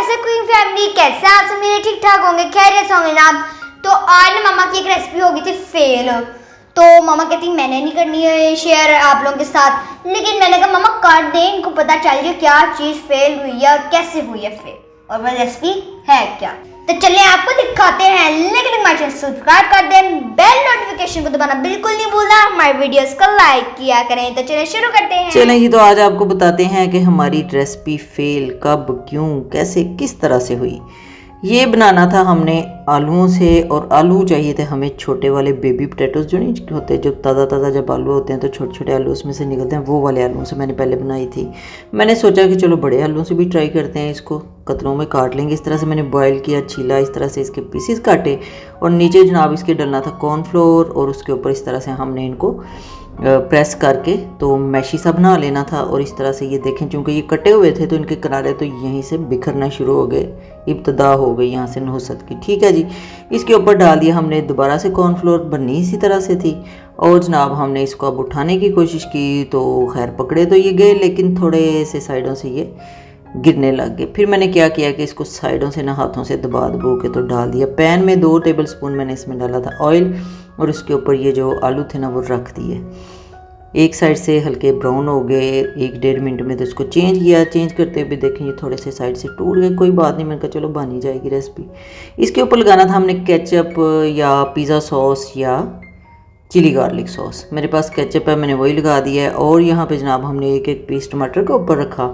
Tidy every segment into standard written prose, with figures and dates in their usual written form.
कैसे queen family, कैसे आप सब मेरे ठीक ठाक होंगे, खैरियत होंगे ना। तो आज ना मामा की एक रेसिपी होगी थी फेल। तो मामा कहती मैंने नहीं करनी है शेयर आप लोगों के साथ, लेकिन मैंने कहा मामा कर दें, इनको पता चल जाए क्या चीज फेल हुई है और कैसे हुई है फेल, और वह रेसिपी है क्या। तो चलिए आपको दिखाते हैं, लेकिन हमारे चैनल सब्सक्राइब कर दें, बेल नोटिफिकेशन को दबाना बिल्कुल नहीं भूलना, हमारे वीडियोस को लाइक किया करें। तो चलिए शुरू करते हैं। चलें जी, तो आज आपको बताते हैं कि हमारी रेसिपी फेल कब, क्यों, कैसे, किस तरह से हुई। ये बनाना था हमने आलूओं से, और आलू चाहिए थे हमें छोटे वाले बेबी पोटैटोज जो नहीं होते, जो ताज़ा ताज़ा जब आलू होते हैं तो छोटे छोटे आलू उसमें से निकलते हैं, वो वाले आलूओं से मैंने पहले बनाई थी। मैंने सोचा कि चलो बड़े आलूओं से भी ट्राई करते हैं, इसको कतरों में काट लेंगे। इस तरह से मैंने बॉयल किया, छीला, इस तरह से इसके पीसेस काटे, और नीचे जनाब इसके डलना था कॉर्नफ्लोर, और उसके ऊपर इस तरह से हमने इनको प्रेस करके तो मैशी सा बना लेना था। और इस तरह से ये देखें, चूँकि ये कटे हुए थे तो इनके किनारे तो यहीं से बिखरना शुरू हो गए, इब्तदा हो गई यहाँ से नहुसत की। ठीक है जी, इसके ऊपर डाल दिया हमने दोबारा से कॉर्नफ्लोर, बननी इसी तरह से थी। और जनाब हमने इसको अब उठाने की कोशिश की तो खैर पकड़े तो ये गए, लेकिन थोड़े से साइडों से ये गिरने लग गए। फिर मैंने क्या किया कि इसको साइडों से ना हाथों से दबा दबो के तो डाल दिया। पैन में 2 टेबल स्पून मैंने इसमें डाला था ऑयल, और उसके ऊपर ये जो आलू थे ना वो रख दिए। एक साइड से हल्के ब्राउन हो गए, 1-1.5 मिनट में तो इसको चेंज किया। चेंज करते हुए देखें ये थोड़े से साइड से टूट गए, कोई बात नहीं, मैंने कहा चलो बन ही जाएगी रेसिपी। इसके ऊपर लगाना था हमने केचप या पिज़्ज़ा सॉस या चिली गार्लिक सॉस। मेरे पास केचप है, मैंने वही लगा दिया है। और यहाँ पे जनाब हमने एक पीस टमाटर के ऊपर रखा,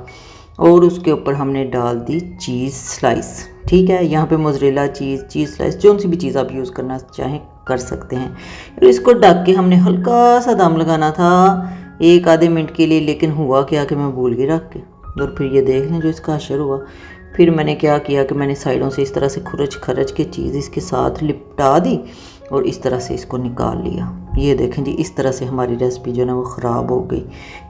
और उसके ऊपर हमने डाल दी चीज़ स्लाइस। ठीक है, यहाँ पे मोज़रेला चीज़ स्लाइस, जो सी भी चीज़ आप यूज़ करना चाहें कर सकते हैं। तो इसको ढक के हमने हल्का सा दम लगाना था 1-आधे मिनट के लिए, लेकिन हुआ क्या कि मैं भूल गई रख के। और फिर ये देख लें जो इसका असर हुआ। फिर मैंने क्या किया कि मैंने साइडों से इस तरह से खुरच खरच के चीज़ इसके साथ लिपटा दी, और इस तरह से इसको निकाल लिया। ये देखें जी, इस तरह से हमारी रेसिपी जो है ना वो ख़राब हो गई।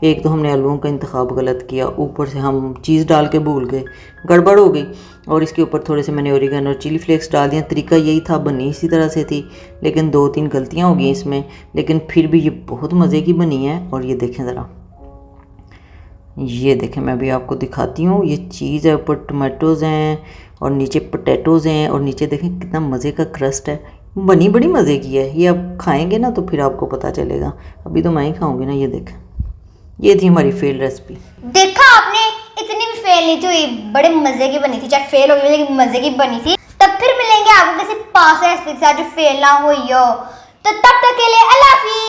एक तो हमने आलूओं का इंतखाब गलत किया, ऊपर से हम चीज़ डाल के भूल गए, गड़बड़ हो गई। और इसके ऊपर थोड़े से मैंने ओरिगेनो और चिली फ्लेक्स डाल दिया। तरीका यही था, बनी इसी तरह से थी, लेकिन 2-3 गलतियाँ हो गई इसमें, लेकिन फिर भी ये बहुत मज़े की बनी है। और ये देखें ज़रा, ये देखें, मैं भी आपको दिखाती हूँ। ये चीज़ है, ऊपर टमाटोज़ हैं और नीचे पोटैटोज़ हैं, और नीचे देखें कितना मज़े का क्रस्ट है। बनी बड़ी मज़े की है। ये आप खाएंगे ना तो फिर आपको पता चलेगा, अभी तो मैं ही खाऊंगी ना। ये देखें, ये थी हमारी फेल रेसिपी। देखा आपने, इतनी भी फेल नहीं थी हुई, बड़े मजे की बनी थी, चाहे फेल हो गई लेकिन मजे की बनी थी। तब फिर मिलेंगे आपको किसी पास रेसिपी के साथ जो फेल ना हुई हो। तो तब तक के लिए अल्लाह हाफिज़।